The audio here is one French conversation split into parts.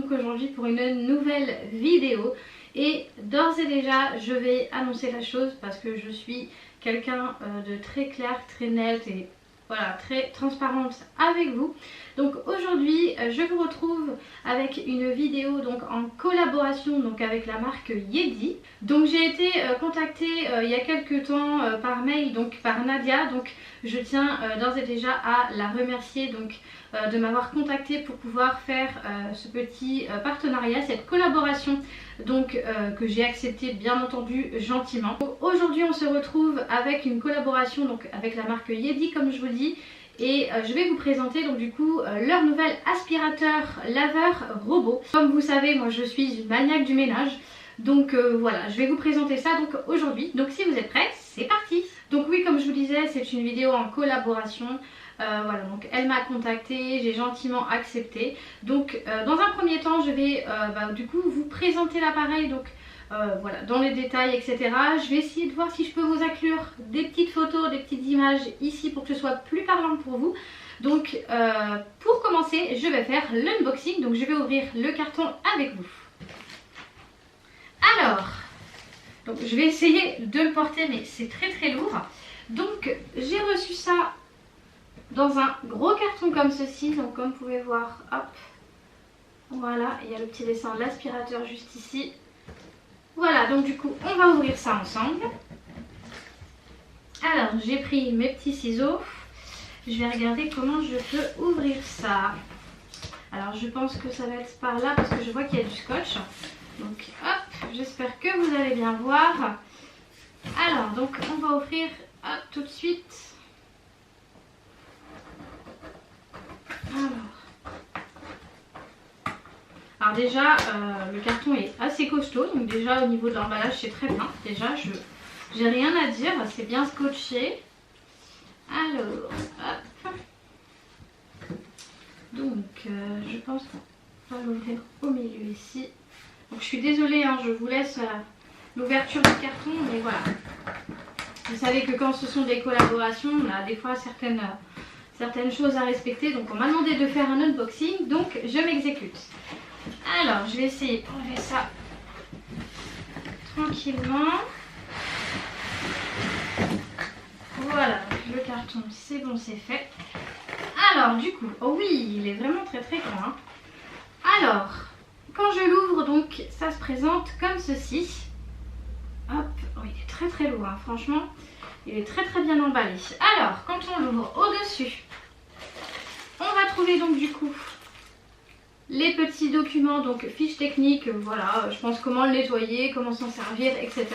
donc aujourd'hui pour une nouvelle vidéo. Et d'ores et déjà je vais annoncer la chose parce que je suis quelqu'un de très clair, très net et voilà, très transparente avec vous. Donc aujourd'hui je vous retrouve avec une vidéo donc en collaboration donc avec la marque Yedi. Donc j'ai été contactée il y a quelques temps par mail donc par Nadia. Donc je tiens d'ores et déjà à la remercier donc de m'avoir contactée pour pouvoir faire ce petit partenariat, cette collaboration donc que j'ai accepté bien entendu gentiment. Aujourd'hui on se retrouve avec une collaboration donc avec la marque Yedi comme je vous dis, et je vais vous présenter donc du coup leur nouvel aspirateur laveur robot. Comme vous savez, moi je suis une maniaque du ménage, donc voilà, je vais vous présenter ça donc aujourd'hui. Donc si vous êtes prêts, c'est parti. Donc oui, comme je vous disais, c'est une vidéo en collaboration. Voilà, donc elle m'a contactée, j'ai gentiment accepté. Donc dans un premier temps je vais du coup vous présenter l'appareil, donc voilà, dans les détails etc. Je vais essayer de voir si je peux vous inclure des petites photos, des petites images ici pour que ce soit plus parlant pour vous. Donc pour commencer je vais faire l'unboxing, donc je vais ouvrir le carton avec vous. Alors, donc je vais essayer de le porter mais c'est très lourd. Donc j'ai reçu ça dans un gros carton comme ceci, donc comme vous pouvez voir, hop, voilà, il y a le petit dessin de l'aspirateur juste ici. Voilà, donc du coup on va ouvrir ça ensemble. Alors j'ai pris mes petits ciseaux, je vais regarder comment je peux ouvrir ça. Alors je pense que ça va être par là parce que je vois qu'il y a du scotch. Donc hop, j'espère que vous allez bien voir. Alors donc on va ouvrir hop, tout de suite. Alors déjà le carton est assez costaud, donc déjà au niveau de l'emballage c'est très bien. Déjà j'ai rien à dire, c'est bien scotché. Alors hop, donc je pense qu'on va l'ouvrir au milieu ici. Donc je suis désolée hein, je vous laisse l'ouverture du carton, mais voilà, vous savez que quand ce sont des collaborations on a des fois certaines choses à respecter, donc on m'a demandé de faire un unboxing, donc je m'exécute. Alors je vais essayer d'enlever ça tranquillement. Voilà, le carton c'est bon, c'est fait. Alors du coup, oh oui, il est vraiment très grand hein. Alors quand je l'ouvre donc ça se présente comme ceci. Hop, oh, il est très lourd hein, franchement. Il est très bien emballé. Alors, quand on l'ouvre au-dessus, on va trouver donc du coup les petits documents, donc fiches techniques, voilà, je pense comment le nettoyer, comment s'en servir, etc.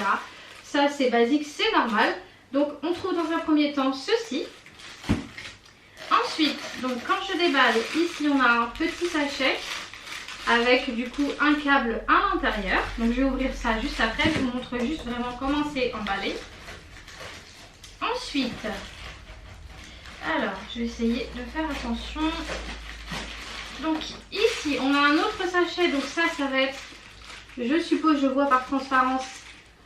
Ça c'est basique, c'est normal. Donc on trouve dans un premier temps ceci. Ensuite, donc quand je déballe, ici on a un petit sachet avec du coup un câble à l'intérieur. Donc je vais ouvrir ça juste après, je vous montre juste vraiment comment c'est emballé. Ensuite, alors je vais essayer de faire attention. Donc ici on a un autre sachet, donc ça va être, je suppose, je vois par transparence,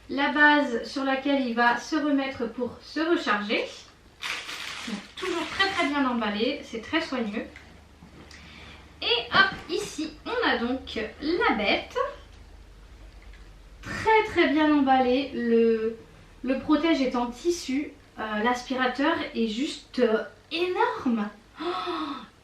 la base sur laquelle il va se remettre pour se recharger. Donc toujours très bien emballé, c'est très soigneux. Et hop, ici on a donc la bête, très bien emballé. Le protège est en tissu. L'aspirateur est juste énorme. Oh,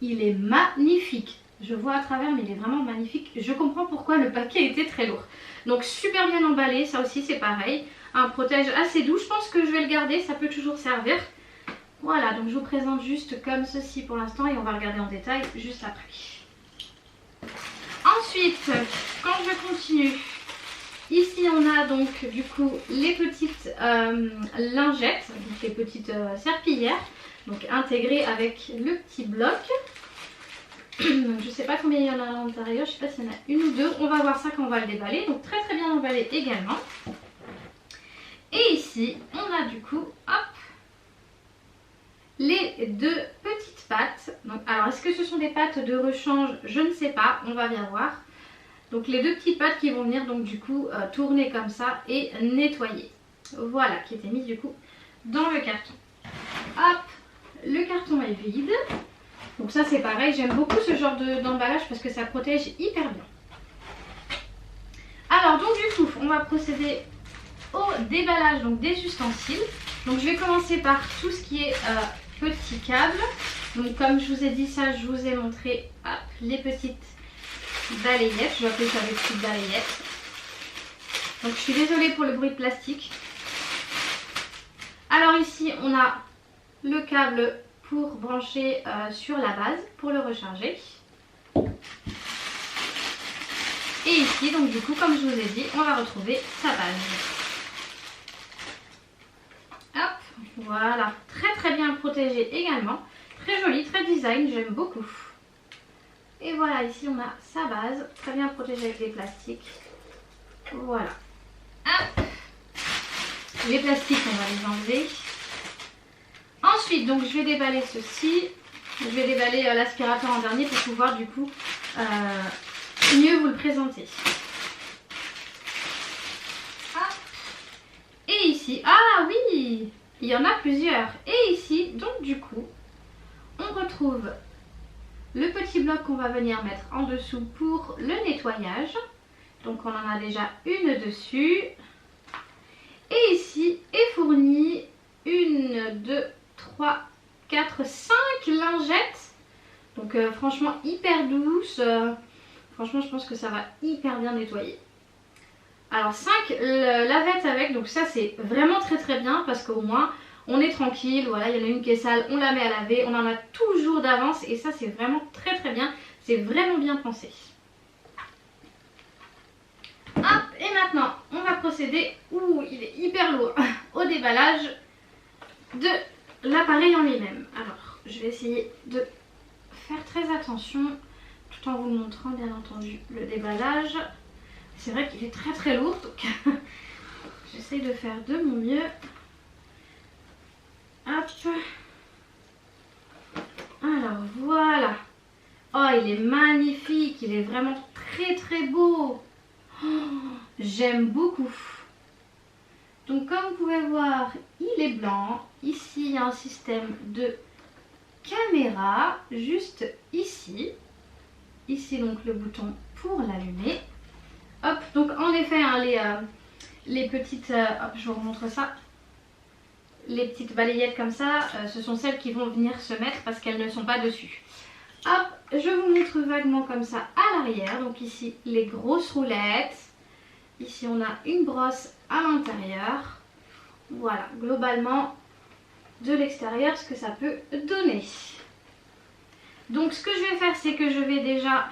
il est magnifique. Je vois à travers mais il est vraiment magnifique. Je comprends pourquoi le paquet était très lourd. Donc super bien emballé, ça aussi c'est pareil. Un protège assez doux, je pense que je vais le garder, ça peut toujours servir. Voilà, donc je vous présente juste comme ceci pour l'instant et on va regarder en détail juste après. Ensuite, quand je continue, ici on a donc du coup les petites lingettes, donc les petites serpillières, donc intégrées avec le petit bloc. Donc je ne sais pas combien il y en a à l'intérieur, je ne sais pas s'il y en a une ou deux, on va voir ça quand on va le déballer. Donc très bien emballé également. Et ici on a du coup, hop, les deux petites pattes. Donc, alors est-ce que ce sont des pattes de rechange? Je ne sais pas, on va bien voir. Donc les deux petites pattes qui vont venir donc du coup tourner comme ça et nettoyer. Voilà, qui était mise du coup dans le carton. Hop, le carton est vide. Donc ça c'est pareil, j'aime beaucoup ce genre d'emballage parce que ça protège hyper bien. va procéder au déballage donc des ustensiles. Donc je vais commencer par tout ce qui est petits câbles. Donc comme je vous ai dit ça, je vous ai montré les petites balayettes. Je vais appeler ça des petites balayettes. Donc je suis désolée pour le bruit de plastique. Alors ici on a le câble pour brancher sur la base, pour le recharger. Et ici donc du coup comme je vous ai dit, on va retrouver sa base. Hop, voilà, très très bien protégé également. Très joli, très design, j'aime beaucoup. Et voilà, ici on a sa base, très bien protégée avec les plastiques. Voilà. Hop. Les plastiques, on va les enlever. Ensuite, donc je vais déballer ceci. Je vais déballer l'aspirateur en dernier pour pouvoir du coup mieux vous le présenter. Hop. Et ici, ah oui, il y en a plusieurs. Et ici, donc du coup, on retrouve le petit bloc qu'on va venir mettre en dessous pour le nettoyage. Donc on en a déjà une dessus. Et ici est fournie 1, 2, 3, 4, 5 lingettes. Donc franchement hyper douce. Franchement je pense que ça va hyper bien nettoyer. Alors 5 lavettes avec, donc ça c'est vraiment très très bien parce qu'au moins on est tranquille. Voilà, il y en a une qui est sale, on la met à laver, on en a toujours d'avance et ça c'est vraiment très très bien. C'est vraiment bien pensé. Hop, et maintenant on va procéder, il est hyper lourd, au déballage de l'appareil en lui-même. Alors je vais essayer de faire très attention tout en vous montrant bien entendu le déballage. C'est vrai qu'il est très très lourd donc j'essaye de faire de mon mieux. Hop. Alors voilà. Oh il est magnifique, il est vraiment très très beau. Oh, j'aime beaucoup. Donc comme vous pouvez voir, il est blanc. Ici, il y a un système de caméra juste ici. Ici donc le bouton pour l'allumer. Hop, donc en effet, hein, les petites... hop, je vous remontre ça. Les petites balayettes comme ça, ce sont celles qui vont venir se mettre parce qu'elles ne sont pas dessus. Hop, je vous montre vaguement comme ça à l'arrière. Donc ici, les grosses roulettes. Ici, on a une brosse à l'intérieur. Voilà, globalement, de l'extérieur, ce que ça peut donner. Donc, ce que je vais faire, c'est que je vais déjà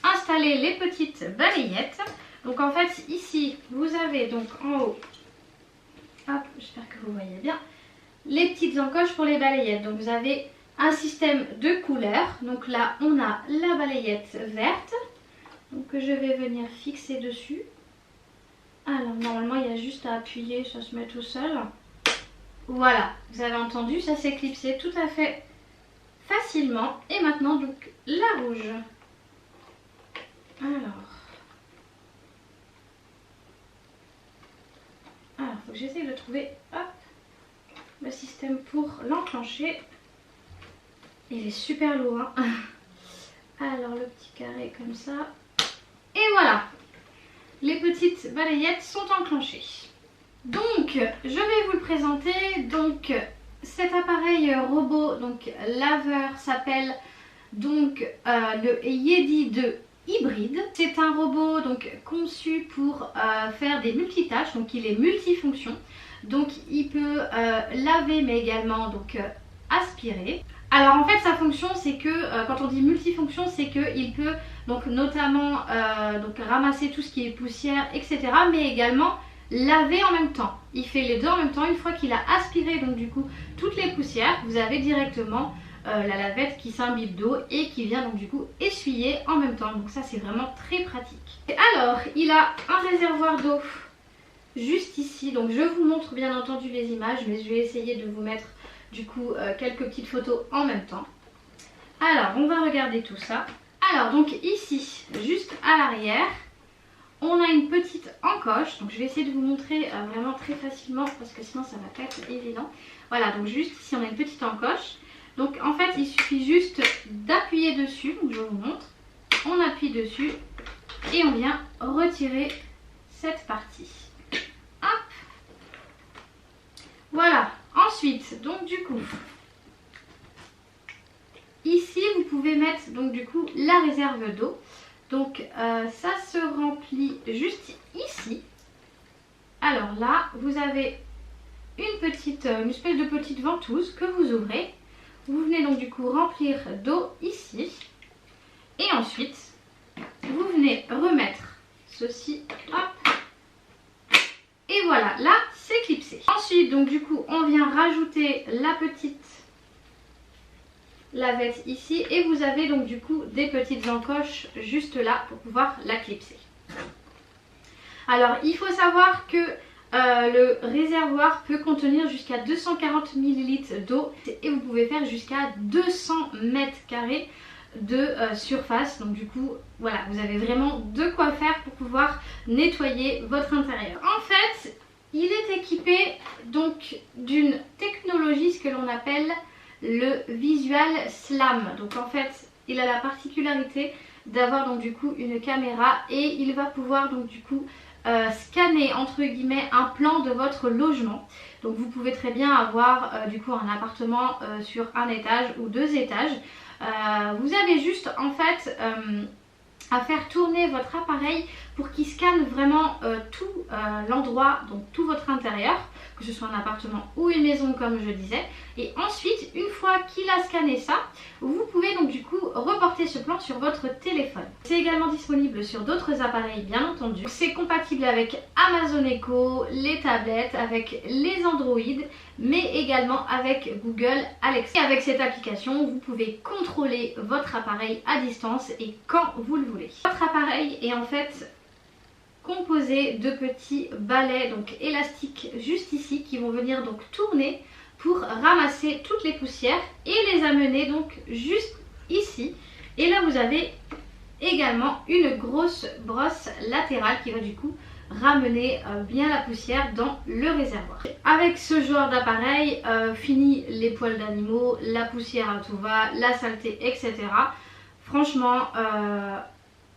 installer les petites balayettes. Donc, en fait, ici, vous avez donc en haut, hop, j'espère que vous voyez bien, les petites encoches pour les balayettes. Donc, vous avez un système de couleurs. Donc là, on a la balayette verte. Donc que je vais venir fixer dessus. Alors normalement, il y a juste à appuyer, ça se met tout seul. Voilà, vous avez entendu, ça s'est clipsé tout à fait facilement. Et maintenant, donc, la rouge. Alors, faut que j'essaye de trouver le système pour l'enclencher. Il est super lourd. Hein. Alors, le petit carré comme ça. Et voilà, les petites balayettes sont enclenchées. Donc, je vais vous le présenter. Donc, cet appareil robot, donc laveur, s'appelle donc le Yeti 2 hybride. C'est un robot donc conçu pour faire des multitâches. Donc, il est multifonction. Donc, il peut laver, mais également donc aspirer. Alors en fait sa fonction c'est que quand on dit multifonction c'est qu'il peut donc notamment donc ramasser tout ce qui est poussière etc, mais également laver en même temps. Il fait les deux en même temps. Une fois qu'il a aspiré donc du coup toutes les poussières, vous avez directement la lavette qui s'imbibe d'eau et qui vient donc du coup essuyer en même temps. Donc ça c'est vraiment très pratique. Et alors il a un réservoir d'eau juste ici. Donc je vous montre bien entendu les images, mais je vais essayer de vous mettre du coup quelques petites photos en même temps. Alors on va regarder tout ça. Alors donc ici juste à l'arrière on a une petite encoche. Donc je vais essayer de vous montrer vraiment très facilement parce que sinon ça va pas être évident. Voilà, donc juste ici on a une petite encoche. Donc en fait il suffit juste d'appuyer dessus. Donc je vous montre. On appuie dessus et on vient retirer cette partie. Hop. Voilà. Ensuite, donc du coup, ici vous pouvez mettre donc du coup la réserve d'eau. Donc ça se remplit juste ici. Alors là, vous avez une espèce de petite ventouse que vous ouvrez. Vous venez donc du coup remplir d'eau ici. Et ensuite, vous venez remettre ceci. Hop. Et voilà, là c'est clipsé. Ensuite, donc du coup, on vient rajouter la petite lavette ici. Et vous avez donc du coup des petites encoches juste là pour pouvoir la clipser. Alors, il faut savoir que le réservoir peut contenir jusqu'à 240 ml d'eau et vous pouvez faire jusqu'à 200 mètres carrés de surface. Donc du coup, voilà, vous avez vraiment de quoi faire pour pouvoir nettoyer votre intérieur. En fait, il est équipé donc d'une technologie, ce que l'on appelle le Visual Slam. Donc en fait, il a la particularité d'avoir donc du coup une caméra et il va pouvoir donc du coup scanner entre guillemets un plan de votre logement. Donc vous pouvez très bien avoir du coup un appartement sur un étage ou 2 étages. Vous avez juste en fait à faire tourner votre appareil pour qu'il scanne vraiment tout l'endroit, donc tout votre intérieur, que ce soit un appartement ou une maison comme je disais. Et ensuite, une fois qu'il a scanné ça, vous pouvez donc du coup reporter ce plan sur votre téléphone. C'est également disponible sur d'autres appareils bien entendu. C'est compatible avec Amazon Echo, les tablettes, avec les Android, mais également avec Google Alexa. Et avec cette application, vous pouvez contrôler votre appareil à distance et quand vous le voulez. Votre appareil est en fait composé de petits balais donc élastiques juste ici qui vont venir donc tourner pour ramasser toutes les poussières et les amener donc juste ici. Et là vous avez également une grosse brosse latérale qui va du coup ramener bien la poussière dans le réservoir. Avec ce genre d'appareil, fini les poils d'animaux, la poussière à tout va, la saleté, etc. Franchement,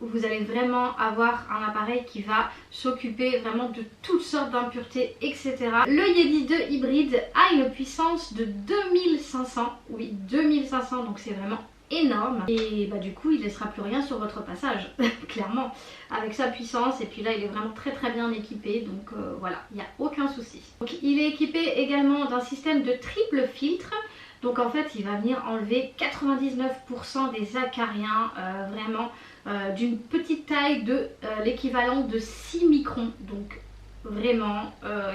vous allez vraiment avoir un appareil qui va s'occuper vraiment de toutes sortes d'impuretés, etc. Le Yeti 2 hybride a une puissance de 2500, oui 2500, donc c'est vraiment énorme. Et bah du coup il ne laissera plus rien sur votre passage, clairement, avec sa puissance. Et puis là il est vraiment très bien équipé, donc voilà, il n'y a aucun souci. Donc il est équipé également d'un système de triple filtre. Donc en fait il va venir enlever 99% des acariens, vraiment d'une petite taille de l'équivalent de 6 microns. Donc vraiment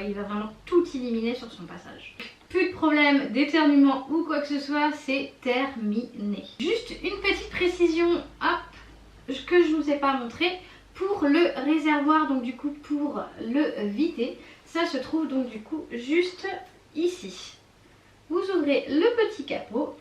il va vraiment tout éliminer sur son passage. Plus de problème d'éternuement ou quoi que ce soit, c'est terminé. Juste une petite précision, hop, que je ne vous ai pas montré. Pour le réservoir, donc du coup pour le vider, ça se trouve donc du coup juste ici. Vous ouvrez le petit capot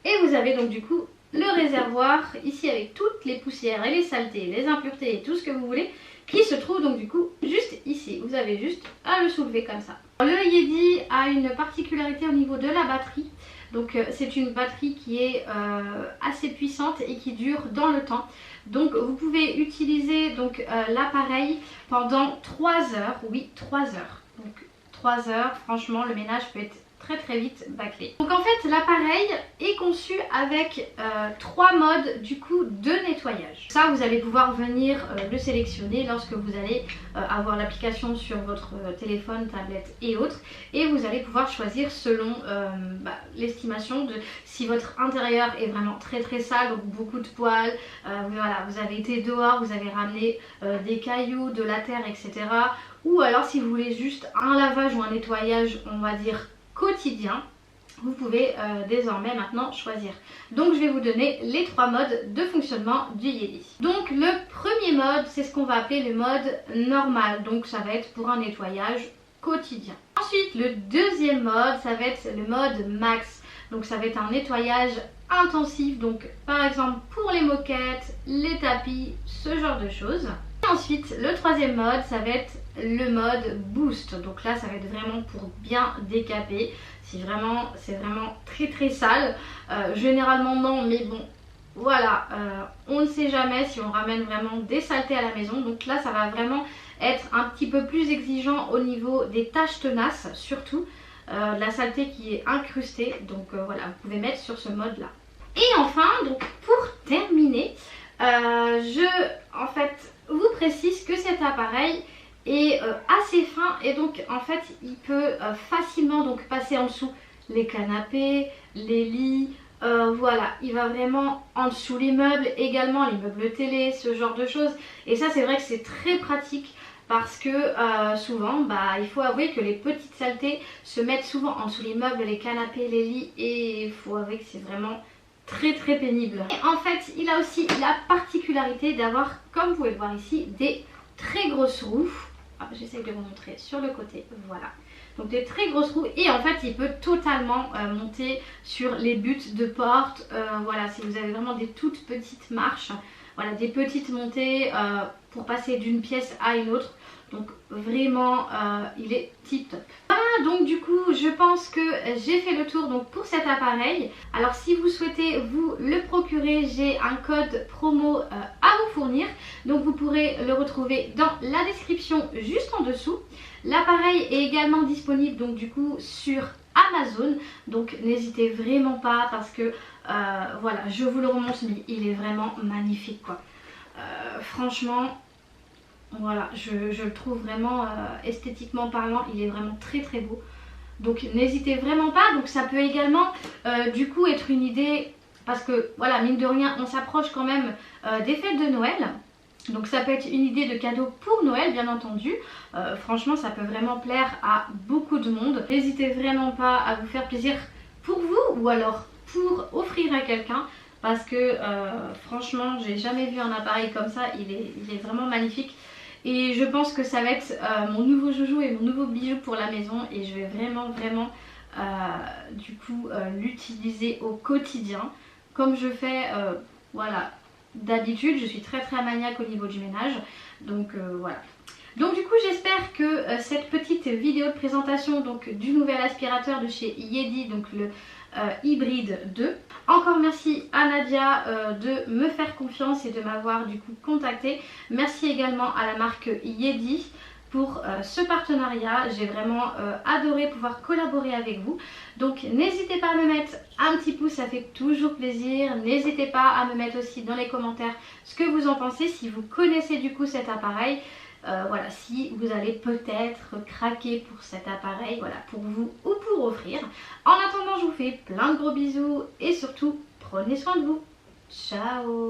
et vous avez donc du coup le réservoir ici avec toutes les poussières et les saletés, les impuretés et tout ce que vous voulez qui se trouve donc du coup juste ici. Vous avez juste à le soulever comme ça. Le Yeti a une particularité au niveau de la batterie. Donc c'est une batterie qui est assez puissante et qui dure dans le temps. Donc vous pouvez utiliser donc l'appareil pendant 3 heures. Oui, 3 heures. Donc 3 heures, franchement le ménage peut être très vite bâclé. Donc en fait l'appareil est conçu avec 3 modes du coup de nettoyage. Ça vous allez pouvoir venir le sélectionner lorsque vous allez avoir l'application sur votre téléphone, tablette et autres, et vous allez pouvoir choisir selon l'estimation de si votre intérieur est vraiment très sale, donc beaucoup de poils, voilà, vous avez été dehors, vous avez ramené des cailloux, de la terre, etc. Ou alors si vous voulez juste un lavage ou un nettoyage, on va dire quotidien, vous pouvez désormais maintenant choisir. Donc je vais vous donner les 3 modes de fonctionnement du Yeti. Donc le premier mode, c'est ce qu'on va appeler le mode normal, donc ça va être pour un nettoyage quotidien. Ensuite le deuxième mode, ça va être le mode max, donc ça va être un nettoyage intensif, donc par exemple pour les moquettes, les tapis, ce genre de choses. Et ensuite le troisième mode, ça va être le mode boost, donc là ça va être vraiment pour bien décaper si vraiment c'est vraiment très sale. Généralement non, mais bon, voilà, on ne sait jamais si on ramène vraiment des saletés à la maison. Donc là, ça va vraiment être un petit peu plus exigeant au niveau des taches tenaces, surtout la saleté qui est incrustée. Donc voilà, vous pouvez mettre sur ce mode là. Et enfin, donc pour terminer, je en fait vous précise que cet appareil est assez fin et donc en fait il peut facilement donc passer en dessous les canapés, les lits, voilà, il va vraiment en dessous les meubles, également les meubles télé, ce genre de choses. Et ça c'est vrai que c'est très pratique parce que souvent il faut avouer que les petites saletés se mettent souvent en dessous les meubles, les canapés, les lits, et il faut avouer que c'est vraiment très pénible. Et en fait il a aussi la particularité d'avoir, comme vous pouvez le voir ici, des très grosses roues. J'essaie de vous montrer sur le côté, voilà. Donc des très grosses roues, et en fait il peut totalement monter sur les buts de porte. Voilà, si vous avez vraiment des toutes petites marches, voilà, des petites montées pour passer d'une pièce à une autre. Donc vraiment il est tip top. Voilà, donc du coup je pense que j'ai fait le tour donc pour cet appareil. Alors si vous souhaitez vous le procurer, j'ai un code promo à vous fournir. Donc vous pourrez le retrouver dans la description juste en dessous. L'appareil est également disponible donc du coup sur Amazon. Donc n'hésitez vraiment pas parce que voilà, je vous le remonte, mais il est vraiment magnifique quoi. Franchement, voilà, je le trouve vraiment esthétiquement parlant, il est vraiment très beau. Donc n'hésitez vraiment pas. Donc ça peut également du coup être une idée, parce que voilà, mine de rien on s'approche quand même des fêtes de Noël. Donc ça peut être une idée de cadeau pour Noël bien entendu. Franchement ça peut vraiment plaire à beaucoup de monde. N'hésitez vraiment pas à vous faire plaisir pour vous ou alors pour offrir à quelqu'un. Parce que franchement j'ai jamais vu un appareil comme ça, il est vraiment magnifique. Et je pense que ça va être mon nouveau joujou et mon nouveau bijou pour la maison. Et je vais vraiment du coup l'utiliser au quotidien. Comme je fais voilà, d'habitude. Je suis très maniaque au niveau du ménage. Donc voilà. Donc du coup j'espère que cette petite vidéo de présentation donc, du nouvel aspirateur de chez Yedi, donc le Hybride 2. Encore merci à Nadia de me faire confiance et de m'avoir du coup contacté. Merci également à la marque Yedi pour ce partenariat. J'ai vraiment adoré pouvoir collaborer avec vous. Donc n'hésitez pas à me mettre un petit pouce, ça fait toujours plaisir. N'hésitez pas à me mettre aussi dans les commentaires ce que vous en pensez, si vous connaissez du coup cet appareil. Voilà, si vous allez peut-être craquer pour cet appareil, voilà, pour vous ou pour offrir. En attendant, je vous fais plein de gros bisous et surtout, prenez soin de vous. Ciao!